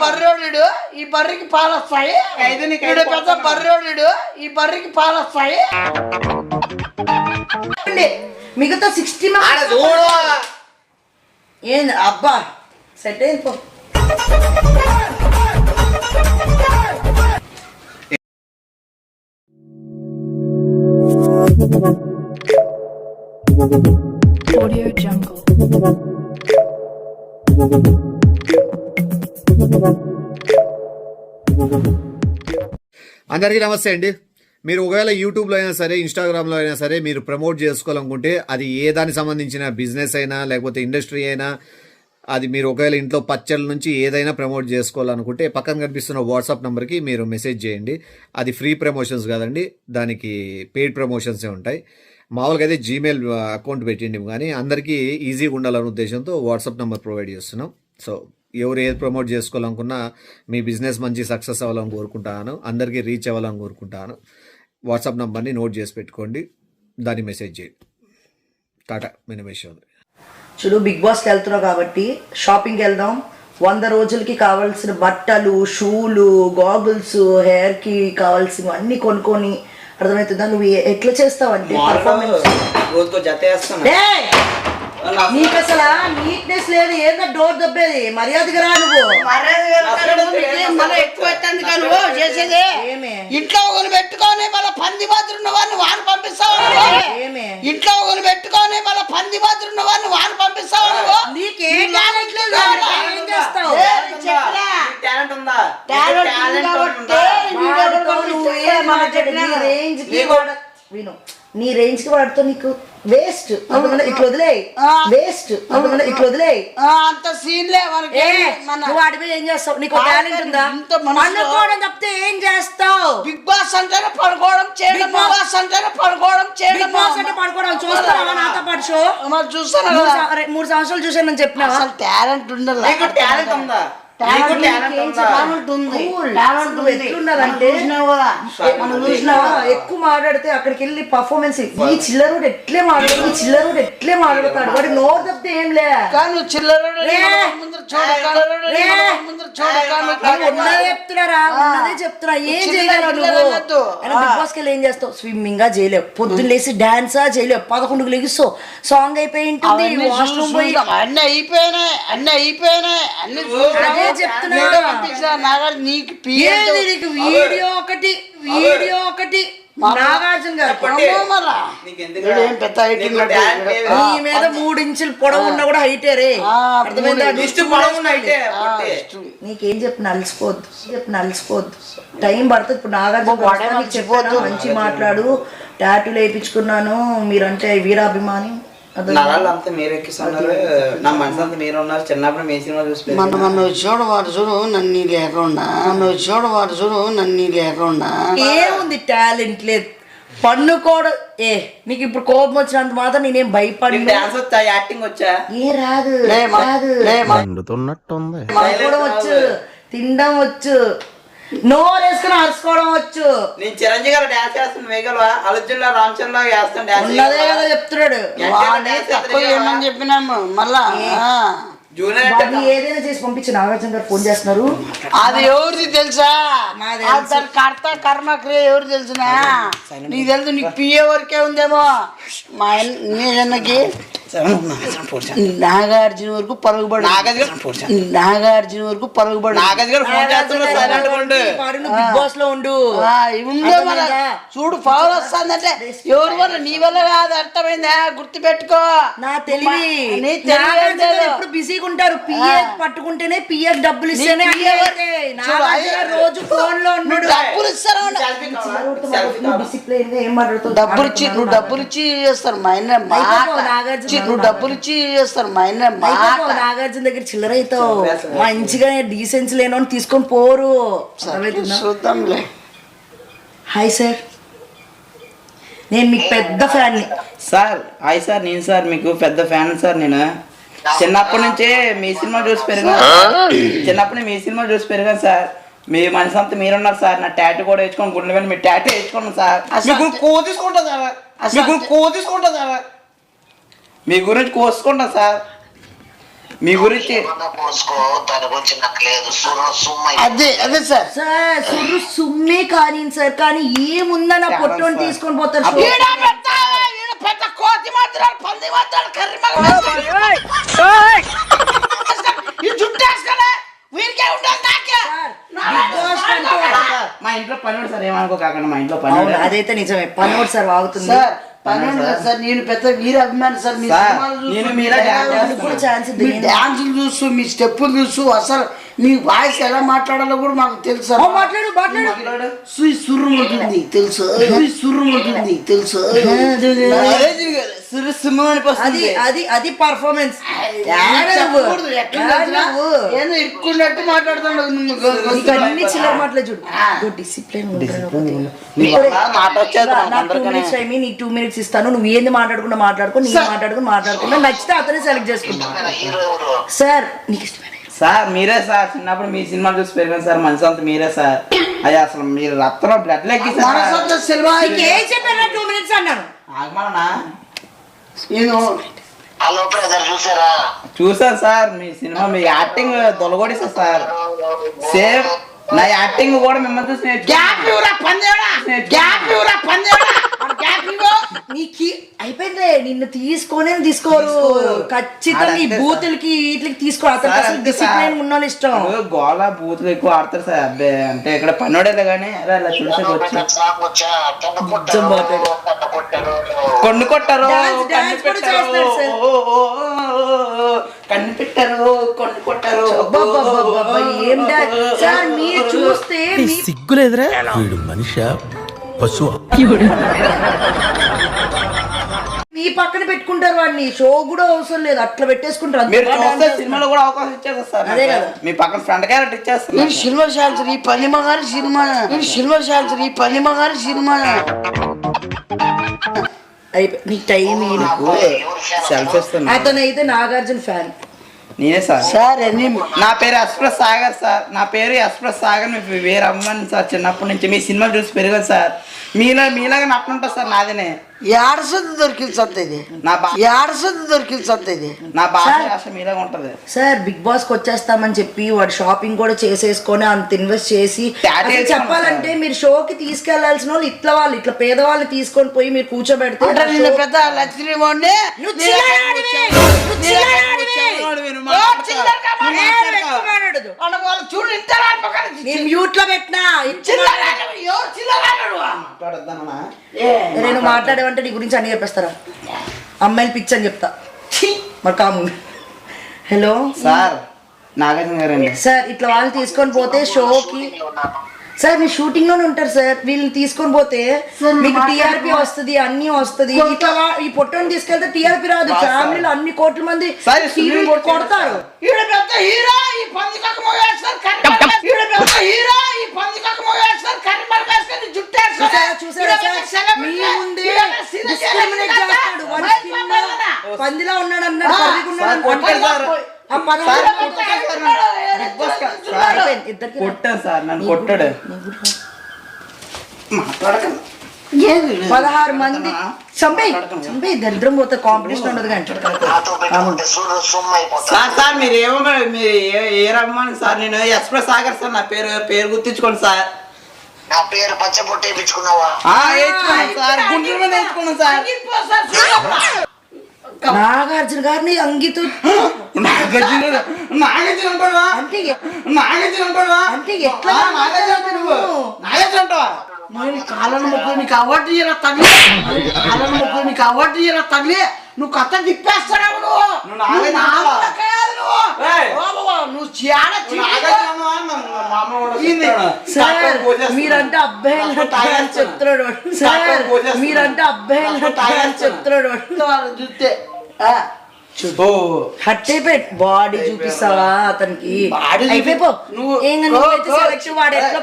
బర్రోడు ఈ బర్రికి పాలొస్తాయి పెద్ద బర్రోడు ఈ బర్రికి పాలొస్తాయి మిగతా 60 ఏంది అబ్బా సెట్ అయింది పో Audio Jungle. అందరికీ నమస్తే అండి. మీరు ఒకవేళ యూట్యూబ్లో అయినా సరే ఇన్స్టాగ్రామ్లో అయినా సరే మీరు ప్రమోట్ చేసుకోవాలనుకుంటే అది ఏ దానికి సంబంధించిన బిజినెస్ అయినా లేకపోతే ఇండస్ట్రీ అయినా అది మీరు ఒకవేళ ఇంట్లో పచ్చళ్ళ నుంచి ఏదైనా ప్రమోట్ చేసుకోవాలనుకుంటే పక్కన కనిపిస్తున్న వాట్సాప్ నెంబర్కి మీరు మెసేజ్ చేయండి. అది ఫ్రీ ప్రమోషన్స్ కాదండి, దానికి పెయిడ్ ప్రమోషన్సే ఉంటాయి. మామూలుగా అయితే జీమెయిల్ అకౌంట్ పెట్టిండి, కానీ అందరికీ ఈజీగా ఉండాలనే ఉద్దేశంతో వాట్సాప్ నెంబర్ ప్రొవైడ్ చేస్తున్నాం. సో ఎవరు ఏది ప్రమోట్ చేసుకోవాలనుకున్నా మీ బిజినెస్ మంచి సక్సెస్ అవ్వాలని కోరుకుంటాను, అందరికీ రీచ్ అవ్వాలని కోరుకుంటాను. వాట్సాప్ నెంబర్ని నోట్ చేసి పెట్టుకోండి, దాన్ని మెసేజ్ చేయండి. టాటా మినిమేషన్. చూడు, బిగ్ బాస్కి వెళ్తున్నావు కాబట్టి షాపింగ్కి వెళ్దాం. 100 రోజులకి కావాల్సిన బట్టలు, షూలు, గాగుల్స్, హెయిర్కి కావాల్సినవి అన్నీ కొనుక్కొని, అర్థమవుతుందా? నువ్వు ఎట్లా చేస్తావంటే పర్ఫార్మెన్స్ నీకు అసలు నీట్నెస్ లేదు. ఏందా డోర్ దబ్బేది? మర్యాదగా రా. నువ్వు చేసేది ఇంట్లో ఒకరు పెట్టుకొని మళ్ళీ పంది బాతులు ఉన్న వాడిని వాడిని పంపిస్తావు. ఇంట్లో ఒకరు పెట్టుకొని మళ్ళీ పంది బాతులు ఉన్న వాడిని వాడిని పంపిస్తావు. నీకేం టాలెంట్ లేదు. నీ రేంజ్ కి వాడుతో నీకు వేస్ట్. ఇట్లా వదిలే వేస్ట్. ఇట్లా వదిలే అంత సీన్ లే. నువ్వు వాడిపోయి ఏం చేస్తావు? నీకు టాలెంట్ ఉందా? పడుకోవడం తప్పితే ఏం చేస్తావు? బిగ్ బాస్ అంటేనే పడుకోవడం చేయడం. బిగ్ బాస్ అంటేనే పడుకోవడం చేయడం. బిగ్ బాస్ అంటే పడుకోవడం. చూస్తావా నాతో పాటు షో? చూస్తాను. 3 సంవత్సరాలు చూసాను చెప్పినా. అసలు టాలెంట్ ఉండాలి. టాలెంట్ ఉందా? ఎక్కువ మాట్లాడితే అక్కడికి వెళ్ళి పర్ఫార్మెన్స్ ఈ చిల్లరుడు ఎట్లే మాట్లాడతాడు. వాడి నోరు తప్పితే ఏం లే. చెప్తున్నా ఏం చేయగలవు నువ్వు? బిగ్ బాస్ కి వెళ్ళి ఏం చేస్తావు? స్విమ్మింగ్ గా చేయలేవు, పొద్దున్న లేసి డాన్స్ చేయలేవు, 11కు లెగిస్తావు, సాంగ్ అయిపోయి ఉంటుంది, అన్ని అయిపోయినాయి అన్ని వీడియో ఒకటి నాగార్జున గారు నీ మీద 3 ఇంచులు పొడవు ఉన్నా కూడా హైటే రే. నీకేం చెప్పిన అలసిపోద్దు. టైం పడుతుంది. ఇప్పుడు నాగార్జున చెప్పొద్దు, మంచి మాట్లాడు. టాటూలు వేయించుకున్నాను, మీరంటే వీరాభిమాని. అంతా మీరు ఎక్కిస్తున్నారు, నా మనసు అంతా మీరు ఉన్నారు. చిన్నప్పుడు మీ సినిమా చూసి చూడు నన్ను లేకుండా ఏముంది? టాలెంట్ లేదు, పన్నుకోవడం. నీకు ఇప్పుడు కోపం వచ్చినంత మాత్రం నేనేం భయపడి. డాన్స్ వచ్చా? యాక్టింగ్ వచ్చా? ఏ రాదు. కూడా వచ్చు, తినడం వచ్చు, నోరేసుకుని అరుచుకోవడం వచ్చు. నేను చిరంజీవి గారు డాన్స్ చేస్తాను, వేగలవా? అర్జున్లా రామచంద్రలా చేస్తాను డాన్స్. ఉన్నదే కదా చెప్తున్నాడు. చెప్పినాము మళ్ళా ఏదైనా చేసి పంపించు. నాగార్జున గారు ఫోన్ చేస్తున్నారు. అది ఎవరిది తెలుసా? కర్త కర్మ క్రియ ఎవరు తెలుసునా? నీకు తెలుసు. నీకు పిఏ వరకే ఉందేమో. మా అన్నకి నాగార్జున వరకు పరుగుబడు. బిగ్ బాస్ లో ఉండు. చూడు పవర్ వస్తుందంటే ఎవరి వల్ల? నీ వల్ల కాదు. అర్థమైందా? గుర్తు పెట్టుకో. నా తెలివి ఎప్పుడు బిజీగా ఉంటారు. పిఏ పట్టుకుంటేనే పిఏ డబ్బులు ఇస్తేనే రోజు ఫోన్ లో ఉన్నాడు. డబ్బులు ఇస్తారు. డిసిప్లైన్ గా ఏం మాట్లాడుతావు? డబ్బులు ఇచ్చి చేస్తారు. నువ్వు డబ్బులు ఇచ్చి చేస్తారు. నాగార్జున దగ్గర చిల్లర అవుతావు. మంచిగా డీసెన్సీ లేని తీసుకొని పోరు. చూద్దాంలే. హాయ్ సార్, నేను మీకు పెద్ద ఫ్యాన్. సార్ హాయ్ సార్, నేను సార్ మీకు పెద్ద ఫ్యాన్ సార్. నేను చిన్నప్పటి నుంచే మీ సినిమా చూసి పెరిగాను సార్. మీ మనసు అంతా మీరున్నారు సార్. నా టాటూ కూడా వేసుకొని గుండె మీద మీ టాటూ వేసుకున్నాను సార్. మీ గురించి కోసుకుంటా సార్. మీ గురించి అదే సార్ సుర్రు సుమ్మే కానీ సార్, కానీ ఏముందని ఆ పొట్టోని తీసుకొని పోతారు. మా ఇంట్లో పని సార్, ఏమనుకో కాకుండా మా ఇంట్లో పని. అదైతే నిజమే, పని సార్ వాగుతుంది సార్. సార్ నేను పెద్ద వీర అభిమాని సార్. డాన్సులు చూస్తూ మీ స్టెప్పులు చూస్తూ అసలు మీ వాయిస్ ఎలా మాట్లాడాలో కూడా మాకు తెలుసు. మాట్లాడు సుర్రు ఉంటుంది తెలుసు, సుర్రు ఉంటుంది తెలుసు. అది పర్ఫార్మెన్స్. ఏదో ఎక్కున్నట్టు మాట్లాడుతున్నాడు. అన్ని చిల్లర మాటలే చూడు. డిసిప్లిన్ 2 minutes ఇస్తాను, నువ్వు ఏంది మాట్లాడుకున్నా మాట్లాడుకో, నేను మాట్లాడుకున్నా నచ్చితే అతనే సెలెక్ట్ చేసుకుంటా. సార్ నీకు ఇష్టమైన సార్ మీరే సార్. చిన్నప్పుడు మీ సినిమా చూసి పెరిగాను సార్. మనసు అంతా మీరే సార్. అది అసలు మీరు రక్తంలో బ్లడ్ లెక్కి 2 minutes అన్నాను. ఆగమన్నా హలో బ్రదర్, చూసారా? చూసాను సార్ మీ సినిమా. మీ యాక్టింగ్ దొలగొడిస్తా సార్. సేమ్ నా యాక్టింగ్ కూడా మిమ్మల్ని చూసి అయిపోయింది. నిన్ను తీసుకోరు ఖచ్చితంగా. ఈ బూతులకి వీటికి తీసుకో. అతను డిసిప్లిన్ ఉన్న ఇష్టం. గోళ బూతులు ఎక్కువ ఆడతారు సార్. అబ్బే అంటే ఇక్కడ పన్నోడేలే కానీ అలా చూసే కొండు కొట్టారు, కన్ను పెట్టారు, కొండు కొట్టారు. ఏం సార్ మీరు చూస్తే సిగ్గులేదురా? వీడు మనిషి పశువు. మీ పక్కన పెట్టుకుంటారు వాడిని. షో కూడా అవసరం లేదు, అట్లా పెట్టేసుకుంటారు. సినిమాలో కూడా అవకాశం ఇచ్చేస్తారు సార్. అదే కదా మీ పక్కన ఫ్రంట్ క్యారెక్టర్ ఇచ్చేస్తారు. సినిమా ఛాన్స్ ఈ పని మగారి సినిమా. నీకు టైం సెల్ఫ్ ఇస్తాను. అతనైతే నాగార్జున ఫ్యాన్. నేనే సార్. నా పేరు ఎక్స్ప్రెస్ సాగర్ సార్. నా పేరు ఎక్స్ప్రెస్ సాగర్. మీ వేరే అమ్మాయిని సార్. చిన్నప్పటి నుంచి మీ సినిమా చూసి పెరిగాను సార్. మీలాగా నట్లుంటా సార్. నాదినే ఏడసొద్దు దొరికింది సంత ఇది. నా భాష మీలాగా ఉంటది సార్. బిగ్ బాస్ కి వచ్చేస్తామని చెప్పి వాడు షాపింగ్ కూడా చేసేసుకొని అంత ఇన్వెస్ట్ చేసి చెప్పాలంటే మీరు షోకి తీసుకెళ్లాల్సిన వాళ్ళు ఇట్లా పేదవాళ్ళు తీసుకొని పోయి మీరు కూర్చోబెడితే పెద్ద లక్ష్మీ మ్యూట్ లో పెట్టినా. నేను మాట్లాడేవంటే నీ గురించి అన్ని చెప్పేస్తారా? అమ్మాయిని పిచ్చి అని చెప్తా మరి కాము. హలో సార్, నాగార్జున గారండి సార్. ఇట్లా వాళ్ళు తీసుకొని పోతే షోకి సార్ మీరు షూటింగ్ లోనే ఉంటారు సార్. వీళ్ళని తీసుకొని పోతే మీకు టీఆర్పీ వస్తుంది, అన్ని వస్తుంది. ఇట్లా ఈ పొట్టని తీసుకెళ్తే టీఆర్పీ రాదు. ఫ్యామిలీలో అన్ని కోట్ల మంది కొడతారు. పందిలా ఉన్నాడు అన్నాడు. కొట్టాను సార్, నన్ను కొట్టాడు. 16 మంది చంపే దరిద్రం పోతే కాంపిటీషన్ ఉండదు. సార్ మీరు ఏ రమ్మని సార్. నేను ఎక్స్ప్రెస్ సాగర్ సార్. నా పేరు గుర్తించుకోండి సార్. నా పేరు పచ్చబొట్టు వేయించుకున్నావా? సార్ గుంటూరులో నేర్చుకున్నాను సార్. నాగార్జున గారిని అంగితో నాగార్జున కాలను మొక్కలు నీకు అవార్డు ఇయ్యరా తల్లి. నువ్వు కథ తిప్పేస్తున్నావు. మీరంటే అబ్బాయిలు చెప్తున్నాడు సార్. మీరంటే అబ్బాయిలు చెప్తున్నాడు చూస్తే హట్టేపెట్ బాడీ చూపిస్తావా అతనికి? వాడు ఎట్లా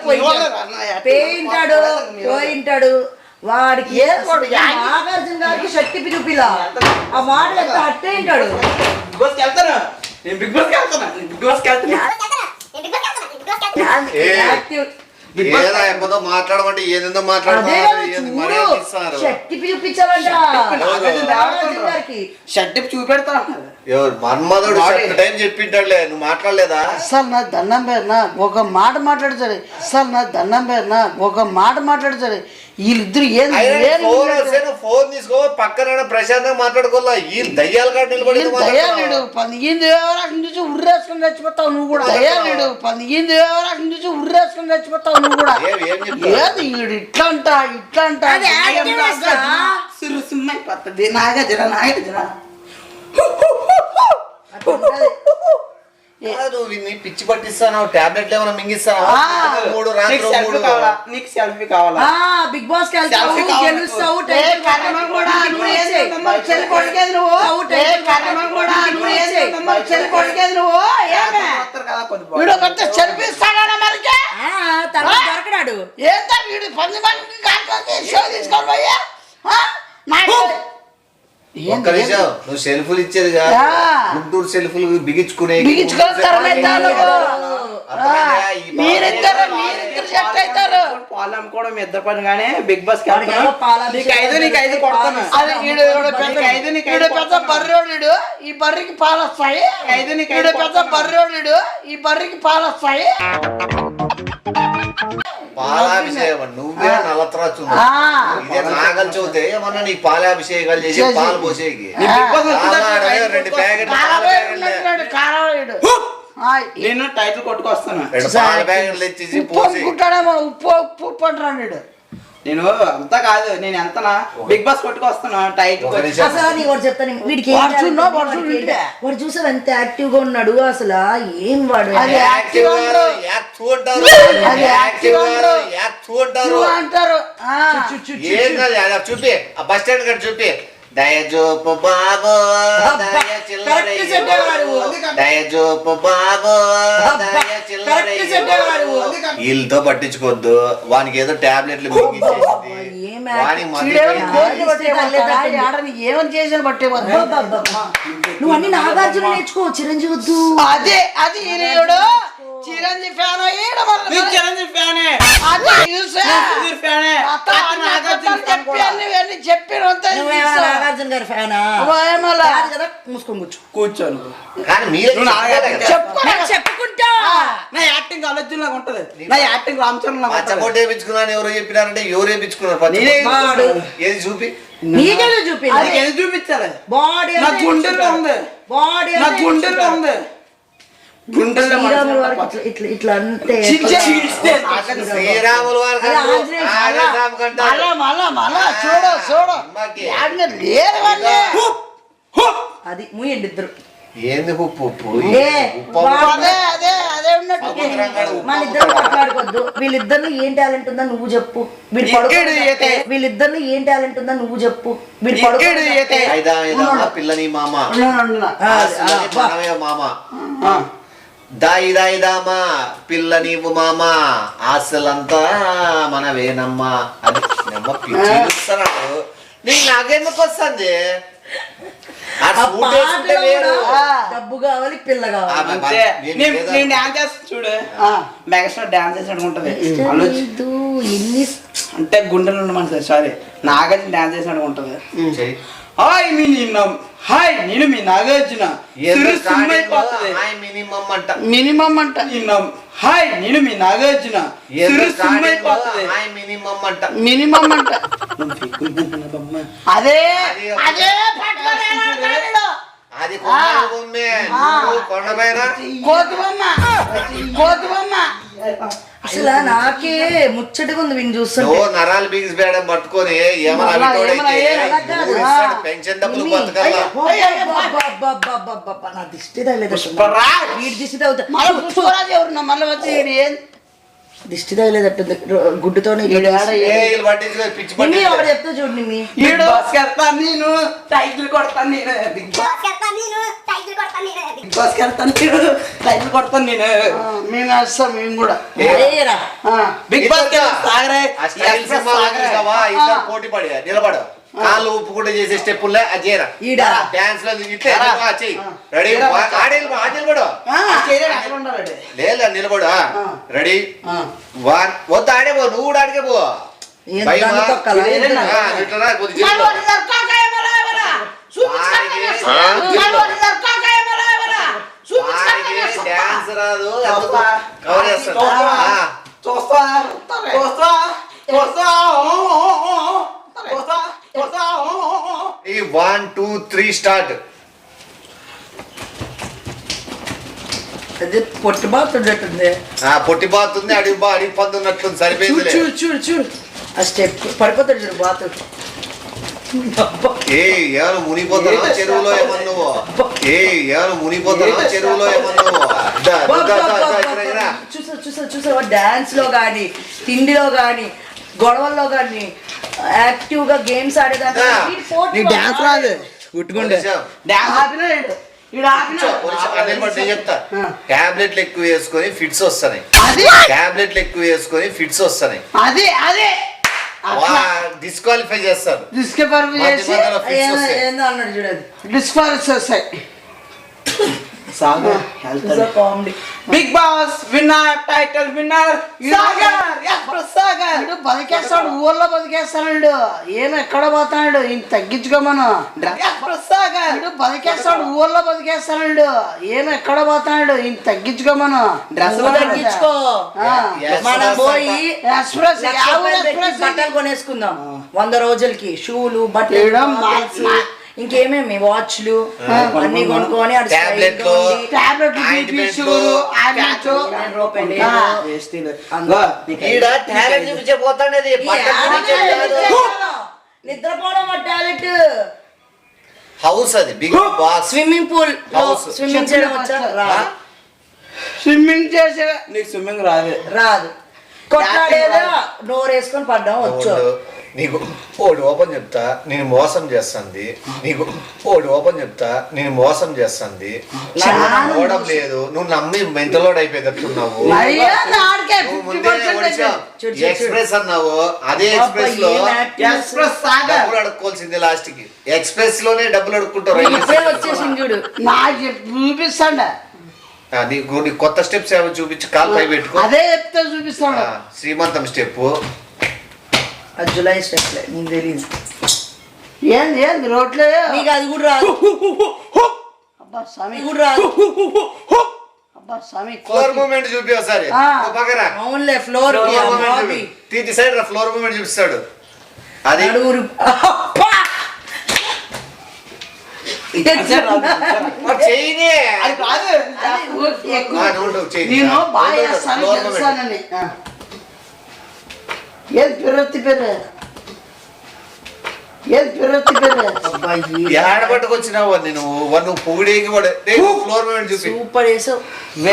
పోయింటాడు వాడికి. నాగార్జున గారికి శక్తి చూపిలా ఆ వాడు ఎంత హట్టే ఉంటాడు. బిగ్ బాస్కి వెళ్తాను. యాక్టివ్ ఏదో అయిపోతో మాట్లాడమంటే ఏదేందో అదే మాట్లాడమంటారు. శక్తి చూపించాలంట నాగార్జున గారికి. షర్ట్ చూపెడతా ఎవరు మన్మధుడు షర్ట్ టైం చెప్పింటాడులే, నువ్వు మాట్లాడలేదా? సార్ నా దండం పేరున ఒక మాట మాట్లాడతారు సార్, నా దండం పేరున ఒక మాట మాట్లాడతారు వీళ్ళిద్దరు ఫోన్ తీసుకో పక్కన ప్రశాంతంగా మాట్లాడుకోవాలా. ఈ దయ్యాలు కాడ నిలబడి దయాళుడు చూసి ఉర్రేసుకొని చచ్చిపోతావు నువ్వు కూడా. దయాళుడు చూసి ఉర్రేసుకొని చచ్చిపోతావు నువ్వు కూడా. ఏది వీడు ఇట్లా అంట సిరుసిమ్మైపోతుంది. నాగార్జున పిచ్చి పట్టిస్తాను, టాబ్లెట్లు ఏమైనా మింగిస్తాను. నీకు సెల్ఫీ కావాలా? బిగ్ బాస్ గెలుస్తావు దొరకడాడు. ఏంటో వీడు 10 మందికి కాకపోతే షో తీసుకొని పోయా ఒక్క నిమిషం, నువ్వు సెల్ఫులు ఇచ్చేదిగా గుంటూరు సెల్ఫులు బిగించుకునే పాలు అమ్ముకోవడం ఇద్దరు పని కానీ బిగ్ బాస్ పెద్ద బర్రోడు ఈ బర్రికి పాలు వస్తాయి. పెద్ద బర్రోడు ఈ బర్రికి పాలు వస్తాయి. పాలాభిషేకం నువ్వే నల్లత్రాచు ఇదే నాగలు చదివితే ఏమన్నా నీకు పాలాభిషేకాలు చేసి పాలు పోసేకి 2 ప్యాకెట్లు నేను టైటిల్ కొట్టుకొస్తాను. 2 పాల ప్యాకెట్లు తెచ్చేసి పోసి ఉప్పు అంటున్నాడు. నేను అంతా కాదు, నేను ఎంతనా బిగ్ బాస్ కొట్టుకొస్తాను టైటిల్. అసలు నీకు ఒకటి చెప్తాను, వీడికి వాడు చూసావు ఎంత యాక్టివ్ గా ఉన్నాడు. అసలు ఏం వాడు అంటారు. ఏం కాదు చూపి, ఆ బస్ స్టాండ్ కట్టి చూపి. దయజోపు బాబో దయ దయజోపు బాబో దయ వీళ్ళతో పట్టించుకోవద్దు. వానికి ఏదో టాబ్లెట్లు ఏమని చేసాను బట్టే నువ్వు అన్ని నాగార్జున నేర్చుకో, చిరంజీవి వద్దు. అదే అది చిరంజీవి ఫ్యాన్ చిరంజీవి ఫ్యానే నాగార్జున గారి ఫ్యానా కదా, మూసుకొని కూర్చోను. కానీ మీరు చెప్పుకుంటా. నా యాక్టింగ్ అలర్జున్ లాగా ఉంటది, నా యాక్టింగ్ రామ్ చరణ్ లాగా ఉంటది. పచ్చబొట్టు వేయించుకున్నాను ఎవరు చెప్పినారంటే ఎవరు వేయించుకున్నారు? ఏది చూపి, నీకేదో చూపి, ఏది చూపించాలి? బాడీ నా గుండెల్లో ఉంది, బాడీ నా గుండెల్లో ఉంది. గుండెల్లో ఇట్లా అంతే శ్రీరాములు వారు చూడు అది మూయండి ఇద్దరు. ఏంది ఉప్పు మన ఇద్దరు మాట్లాడుకోవద్దు. వీళ్ళిద్దరిలో ఏం టాలెంట్ ఉందా నువ్వు చెప్పు. వీళ్ళిద్దరిలో ఏం టాలెంట్ ఉందా నువ్వు చెప్పు. పిల్లని మామ మామ దాయి దాయి దామా పిల్ల నీవు మామ ఆశలంతా మనవేనమ్మా అది పిచ్చిస్తున్నాడు. నీకు నాకెందుకు వస్తుంది? డబ్బు కావాలి, పిల్ల కావాలి. నేను డాన్స్ చేస్తాను చూడు, మెగాస్టార్ డాన్స్ చేసినట్టు ఉంటది. అంటే గుండెలు ఉండమంటారు, సారీ నాగార్జున డాన్స్ చేసినట్టు ఉంటది. హాయ్ నేను మీ నాగార్జున మినిమం అంట. హాయ్ నేను మీ నాగార్జున మినిమం అంట. అదే అదే అది కొండపైన కోతుబొమ్మ. అసలు నాకే ముచ్చటగా ఉంది వీడిని చూస్తుంటే. నరాలు బిగిసి బేడం పట్టుకొని ఏమన్నా పెన్షన్ డబ్బులు బతకాలా? నా దిష్టి తగలేదు, వీడి దిష్టి తగ్గుతా. మళ్ళీ వచ్చి దిష్టి తగలేదట్టుంది గుడ్డుతోనే. ఒకటి చెప్తా చూడు, నిమ్మి నేను టైటిల్ కొడతాను, నేను బిగ్ బాస్ కొడతాను నేను. మేము వస్తాం, మేము కూడా బిగ్ బాస్ ఇద్దరు పోటీ పడి నిలబడు కాళ్ళు ఉప్పుకుంటే చేసే స్టెప్పులే అది చేయరా ఈడ. డాన్స్ లో ఇట్లే చెయ్యి రెడీ నిలబడు లేదా నిలబడు రెడీ వన్ వద్దు ఆడే పో నువ్వు కూడా ఆడికే పో ఏం భయమా? దాన్ని తొక్కాలా? ఏం ఆ, దాన్ని? ఇట్లా రా, కొద్దిగా చేసుకో. వాడికి డాన్స్ రాదు ఎందుకు కవర్ చేస్తాడు ఈ 1 2 3 స్టార్ట్ అది పొట్టి బాగుంటుంది పొట్టి బాతుంది అడిగి అడిగి పొందున్నట్లుంది చూడు సరిపోయింది చూడు చూడు చూడు ఆ స్టెప్ పడిపోతాడు చూడు బాతు ఏ ఏమైనా మునిగిపోతావా చెరువులో ఏమన్నా నువ్వు ఏ ఏమైనా మునిగిపోతావా చెరువులో ఏమన్నా నువ్వు చూసా చూసా చూసా డాన్స్ లో గాని తిండిలో గాని గొడవల్లో గాని యాక్టివ్ గా గేమ్స్ ఆడేదాకా నీకు డాన్స్ రాదు గుట్టుకుంటే డాన్స్ ఆపినాడు చెప్తా టాబ్లెట్లు ఎక్కువ వేసుకొని ఫిట్స్ వస్తాయి అది టాబ్లెట్లు ఎక్కువ వేసుకొని ఫిట్స్ వస్తాయి అదే అదే డిస్క్వాలిఫై చేస్తారు డిస్కవర్ చేసి ఫిట్స్ వస్తాయి ఏందో అన్నాడు చూడదు డిస్క్వాలిఫై వస్తాయి comedy Big Boss winner title winner Sagar వీడు బతికేస్తాడు ఊర్లో బతికేస్తాడు ఏం ఎక్కడ పోతాడు ఇంక తగ్గించుకోమను సాగర్ వీడు బతికేస్తాడు ఊర్లో బతికేస్తాడు ఏం ఎక్కడ పోతాడు ఇంక తగ్గించుకోమను డ్రెస్సులు తగ్గించుకో మనం పోయి ఎక్స్ప్రెస్ లక్ష రూపాయలు పెట్టి బట్టలు కొనేసుకుందాం 100 రోజులకి షూలు బట్టలు ఈడ బాటిల్స్, ఇంకేమేమి వాచ్లు అన్ని కొనుక్కొని అటు టాబ్లెట్లు, టాబ్లెట్లు ఆయింట్మెంట్లు, ఈడ టాలెంట్ చూపించబోతాండేది నిద్రపోవడం టాలెంట్ హౌస్ అది Big Boss swimming pool House. Swimming చేయడం వచ్చా స్విమ్మింగ్ చేసే నీకు స్విమ్మింగ్ రాదు రాదు కొట్లాడేదా నోరు వేసుకొని పడ్డాం వచ్చు నీకు ఓడి ఓపెన్ చెప్తా నేను మోసం చేస్తుంది నీకు ఓడి ఓపెన్ చెప్తా నేను మోసం చేస్తుంది ఓడం లేదు నువ్వు నమ్మి మెంటలోడ్ అయిపోయేటట్టున్నావు అయ్యా నాడికే నువ్వు ముందే 50% ఎక్స్ప్రెస్ అన్నావు అదే ఎక్స్ప్రెస్ లో ఎక్స్ప్రెస్ సాగర్ డబ్బులు అడుక్కోవాల్సిందే లాస్ట్ కి ఎక్స్ప్రెస్ లోనే డబ్బులు అడుక్కుంటారు ఇప్పుడే వచ్చేసింది చూడు నాకు చూపిస్తాండ నీకు కొత్త స్టెప్స్ ఏమో చూపించి కాలు పై పెట్టుకో అదే చెప్తే చూపిస్తాడు శ్రీమంతం స్టెప్ అది జులై స్టెప్లే నీకు తెలియదు ఏంది ఏంది రోడ్లే నీకు అది కూడా రాదు అబ్బా స్వామి అది కూడా రాదు అబ్బా స్వామి ఫ్లోర్ మూమెంట్ చూపి ఒకసారి ఆ. పక్కన అవునులే ఫ్లోర్ ఫ్లోర్ మూమెంట్ చూపి తీటి సైడ్ ఫ్లోర్ మూమెంట్ చూపిస్తాడు అది నడుగురు మరి చెయ్యిని. అది కాదు నువ్వు చెయ్యి. నేను బాగా ఉండు, చేస్తాను floor movement. తెలుసానని ఏది పెరొత్తి పెర్ర ఏది పెరొత్తి పెర్ర ఏడ పట్టుకొచ్చినావు నువ్వు పొగిడేకి ఫ్లోర్ మూమెంట్ చూపి సూపర్ వేసావు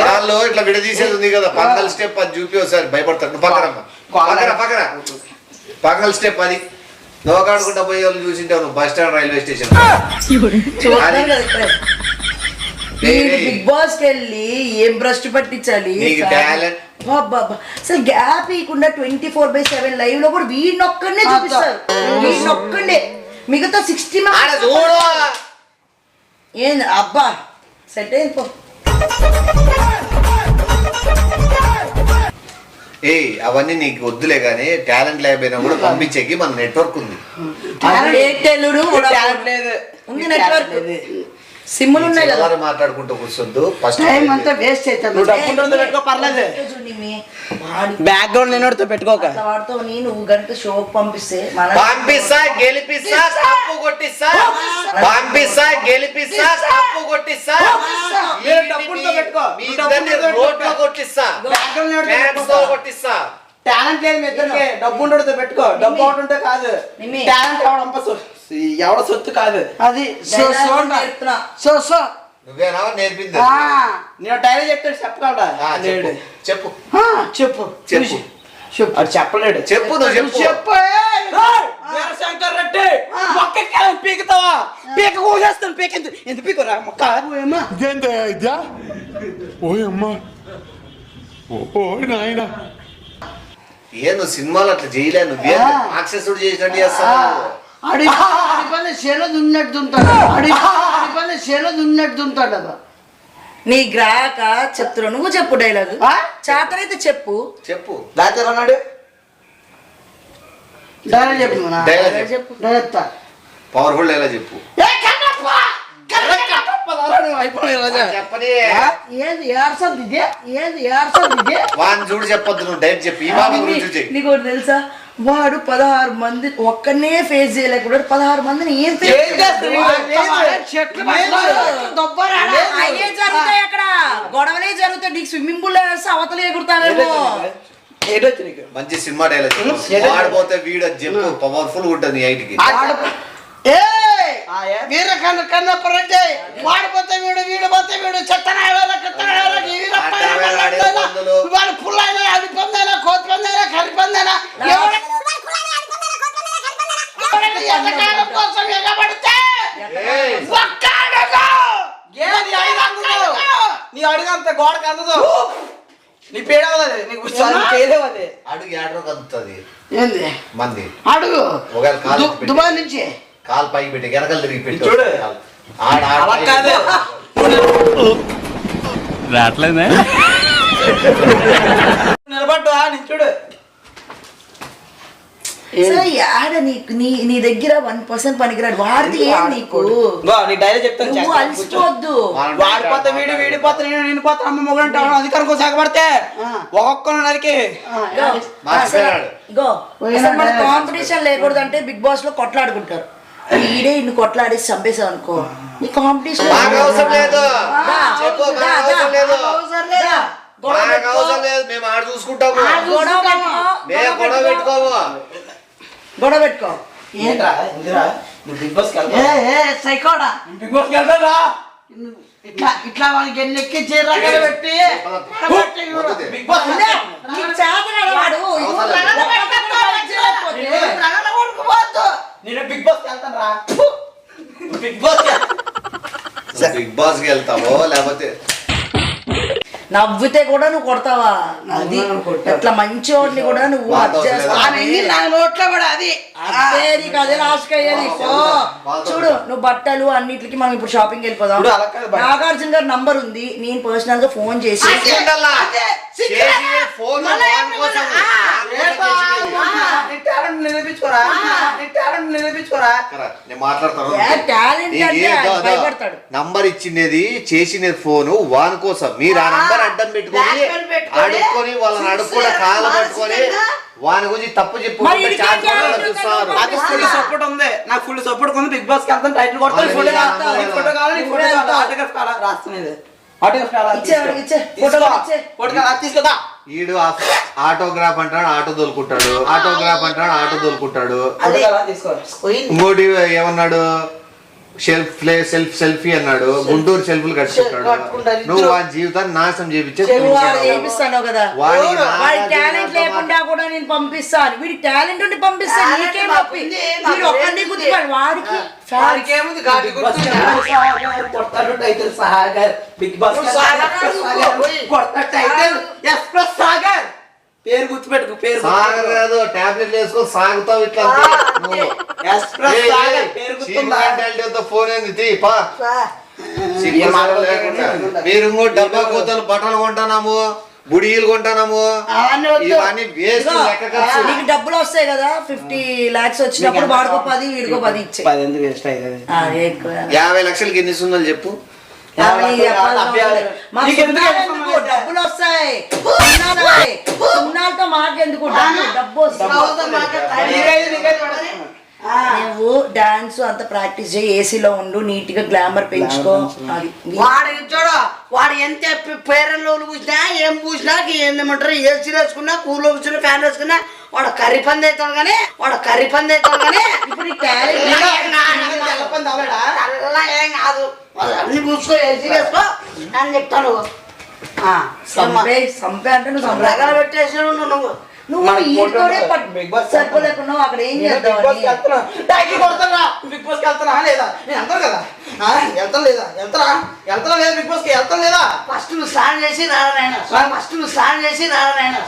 వాళ్ళు ఇట్లా విడదీసేది ఉంది కదా పంగల్ స్టెప్ అది చూపి ఒకసారి భయపడతాడు నువ్వు పక్కన పంగల్ స్టెప్ అది నోకాడుకుంటా పోయే వాళ్ళు చూసింటావు నువ్వు బస్ స్టాండ్ రైల్వే స్టేషన్ చూడతారు కదా ఇక్కడే బిగ్ బాస్ కి వెళ్ళి ఏం బ్రష్ పట్టించాలి నీకు talent. అసలు గ్యాప్ ఇవ్వకుండా 24/7 లైవ్ లో కూడా వీడినొక్కడే చూపిస్తారు వీడినొక్కడే మిగతా 60 ఆడ చూడు ఏంది అబ్బా సెట్ అయిపో అవన్నీ నీకు వద్దులే కానీ టాలెంట్ లేకపోయినా కూడా పంపించేకి మన నెట్వర్క్ ఉంది ఎయిర్టెల్ లేదు ఉంది నెట్వర్క్ సిమ్ములు ఉన్నాయి కదా ఎవరు మాట్లాడుకుంటూ కూర్చొద్దు ఫస్ట్ టైం అంతా వేస్ట్ అవుతుంది నువ్వు డబ్బులు పెట్టుకో పర్లేదు బ్యాక్గ్రౌండ్ లేనోడితో పెట్టుకోక వాడుతావు నువ్వు గంట షోకి పంపిస్తే మన పంపిస్తా గెలిపిస్తా తప్పు కొట్టిస్తా పంపిస్తా గెలిపిస్తా తప్పు కొట్టిస్తా మీరు డబ్బులతో పెట్టుకో. మీ ఇద్దరిని రోడ్లో కొట్టిస్తా బ్యాక్గ్రౌండ్ ఫ్యాన్స్ తో కొట్టిస్తా టాలెంట్ లేదు మీ ఇద్దరికి డబ్బు ఉండడితో పెట్టుకో డబ్బు ఒకటి ఉంటే కాదు నిమ్మి. టాలెంట్ ఎవడ సొత్తు కాదు అది సో సో నేర్పుతున్నా. సో సో నువ్వేనా నేర్పింది నేను డైలాగ్ చెప్తాడు చెప్పగలడా ఆ, లేడు చెప్పు చెప్పు చెప్పు చెప్పు అది చెప్పలేడు చెప్పు నువ్వు చెప్పు చెప్పు శంకర్ రెడ్డి మొక్క పీకుతావా పీక కోసేస్తాను పీక ఎంత పీకురా మొక్క ఏమా ఏ నువ్వు సినిమాలు అట్లా చేయలే నువ్వే రాక్షసుడు చేసినట్టు చేస్తావు. అడిపల్లి చేలో దున్నట్టుంటాడు అడిపల్లి చేలో దున్నట్టుంటాడు అబ్బా. నీ గ్రాహక చెప్తున్నా, నువ్వు చెప్పు డైలాగ్. చేతనైతే చెప్పు. చెప్పు దాంతో అన్నాడు డైలాగ్ చెప్పు మన. డైలాగ్ చెప్పు. డైరెక్ట్ పవర్ఫుల్ డైలాగ్ చెప్పు. చెప్పని ఏది ఏర్సద్ది ఇదే ఏది ఏర్సద్ది ఇదే వాడిని చూడు చెప్పొద్దు, నువ్వు డైరెక్ట్ చెప్పు. ఈ బాబా గురించి చెప్పు. నీకు ఒకటి తెలుసా, వాడు 16 మంది ఒక్కనే ఫేస్ చేయలేకుండా 16 మందిని ఏం face చేస్తాడు? అయ్యే జరుగుతాయి అక్కడ, గొడవలే జరుగుతాయి. నీకు స్విమ్మింగ్ పూల్ వేస్తే అవతలే ఎగురుతావేమో. మంచి సినిమా డైలాగ్ చెప్పు. వాడిపోతే వీడు అది చెప్పు, పవర్ఫుల్ ఉంటుంది ఐటికి. వీర కన్నప్పరంటే వాడిపోతే వీడు వీడిపోతే వీడు వాళ్ళు పుల్లైనా అడి పొందైనా కోతి పొందైనా కరి పొందైనా కోసం ఎగబడితే నీ అడుగంత గోడకు అందదు, నీ పేడవది నీకు పేదేవది. అడుగు ఏడో కదుతుంది ఏంది మంది. అడుగు ఒకవేళ కాలు దుబాయ్ నుంచి కాలు పైకి పెట్టి వెనకలు తిరిగి పెట్టి చూడు. ఆడ రావట్లేదే నిలబడ్డా చూడు. సరే యాడ నీకు నీ దగ్గర 1% పనికిరాడు. వాడితే ఏం నీకు? నీ డైరీ చెప్తాను, నువ్వు అలసిపోవద్దు. వాడిపోతే వీడిపోతే నేను పోతే అమ్మ మొగలంటే అధికారం కోసం సాగబడితే ఒక్కొక్కరు నరికి మన కాంపిటీషన్ లేకూడదు అంటే బిగ్ బాస్ లో కొట్లాడుకుంటారు. ఈడే ఇన్ని కొట్లాడేసి చంపేసావు అనుకో, నీ కాంపిటీషన్ అవసరం లేదు. చెప్పు, అవసరం లేదు. అవసరం లేదు, మేము ఆడ చూసుకుంటాము. గొడవ పెట్టుకోము. గొడవ పెట్టుకో. ఏంట్రా ఇందిరా నువ్వు బిగ్ బాస్ సైకోడా బిగ్ బాస్ వెళ్తారా? ఇట్లా ఇట్లా వాళ్ళకి ఎన్ని ఎక్కించేరా పెట్టి బిగ్ బాస్ నీకు చేతనాడు వాడు. నేను బిగ్ బాస్ వెళ్తాను రా. బిగ్ బాస్ బిగ్ బాస్ కి వెళ్తావో లేకపోతే నవ్వితే కూడా నువ్వు కొడతావా? అది అట్లా మంచి వాడిని కూడా నువ్వు నా నోట్లో కూడా అది అదే నీకు అదే లాస్ట్ అయ్యేది. చూడు, నువ్వు బట్టలు అన్నిటికి మనం ఇప్పుడు షాపింగ్ వెళ్ళిపోదాం. నాగార్జున గారి నంబర్ ఉంది, నేను పర్సనల్ గా ఫోన్ చేసి నంబర్ ఇచ్చిండేది చేసినది ఫోను వాని కోసం. మీరు ఆ నంబర్ అడ్డం పెట్టుకొని అడుక్కొని వాళ్ళని అడుక్కుండా కాలు పట్టుకొని వాని గురించి తప్పు చెప్పు చూస్తారు. అది ఫుల్ సపోర్ట్ ఉంది, నాకు ఫుల్ సపోర్ట్ ఉంది. బిగ్ బాస్ కి వెళ్తాను, టైటిల్ కొడతాను, ఫోటో కావాలి, ఆటోగ్రాఫ్ కావాలి, రాస్తున్నది తీసుకుందా. ఈడు ఆటోగ్రాఫ్ అంటాడు, ఆటో దొలుకుంటాడు. ఆటోగ్రాఫ్ అంటాడు, ఆటో దొలుకుంటాడు. ఇంకోటి ఏమన్నాడు, సెల్ఫీ అన్నాడు. గుంటూరు సెల్ఫీలు కట్టుకుంటాడు. నువ్వు వాడి జీవితాన్ని నాశనం చేపిస్తాను కదా. వాడి టాలెంట్ లేకుండా కూడా నేను పంపిస్తాను. వీడి టాలెంట్ ఉండి పంపిస్తాను. నీకేం నొప్పి? వీడు ఒక్కడిని గుర్తుపడి వాడికి బిగ్ బాస్ పేరు గుర్తుపెట్టుకు. పేరు సాగర్ కాదు, టాబ్లెట్ వేసుకో సాగుతావు ఇట్లా. ఫోన్ ఏంది మీరు ఇంకో డబ్బా కోతలు బట్టలు కొంటున్నాము, బుడియలు కొంటున్నాము. ఇవన్నీ వేస్ట్. నీకు డబ్బులు వస్తాయి కదా, 50 lakhs వచ్చినప్పుడు వాడుకో 10, వీడికో 10 ఇచ్చే. 50 లక్షలకి ఎన్ని సున్నాలు చెప్పు. డబ్బులు వస్తాయి, సున్నాలతో మాకెందుకు? డబ్బు నువ్వు డాన్స్ అంత ప్రాక్టీస్ చేయి, ఏసీలో ఉండు, నీట్ గా గ్లామర్ పెంచుకో. వాడు చూడు, వాడు ఎంత పేరెల్లో పూసినా ఏం పూసినా ఏందేమంటారు, ఏసీ వేసుకున్నా, కూల్లో కూర్చున్నా, ఫ్యాన్ వేసుకున్నా వాడు కర్రీ పంది అవుతాడు కానీ ఇప్పుడు ఏం కాదు. అన్ని పూసుకో, ఏసీ వేసుకో అని చెప్తాను. సంపే అంటే నువ్వు సంపే పెట్టేసావు నువ్వు. నువ్వు ఈతోనే సరిపోలేకున్నావు. అక్కడ ఏం చేద్దాం? బిగ్ బాస్ కి వెళ్తానా లేదా? నేను వెళ్తాను కదా, వెళ్తాను లేదా? వెళ్తానా లేదా? బిగ్ బాస్ కి వెళ్తాను లేదా? ఫస్ట్ నువ్వు స్నానం చేసి రాలనైనా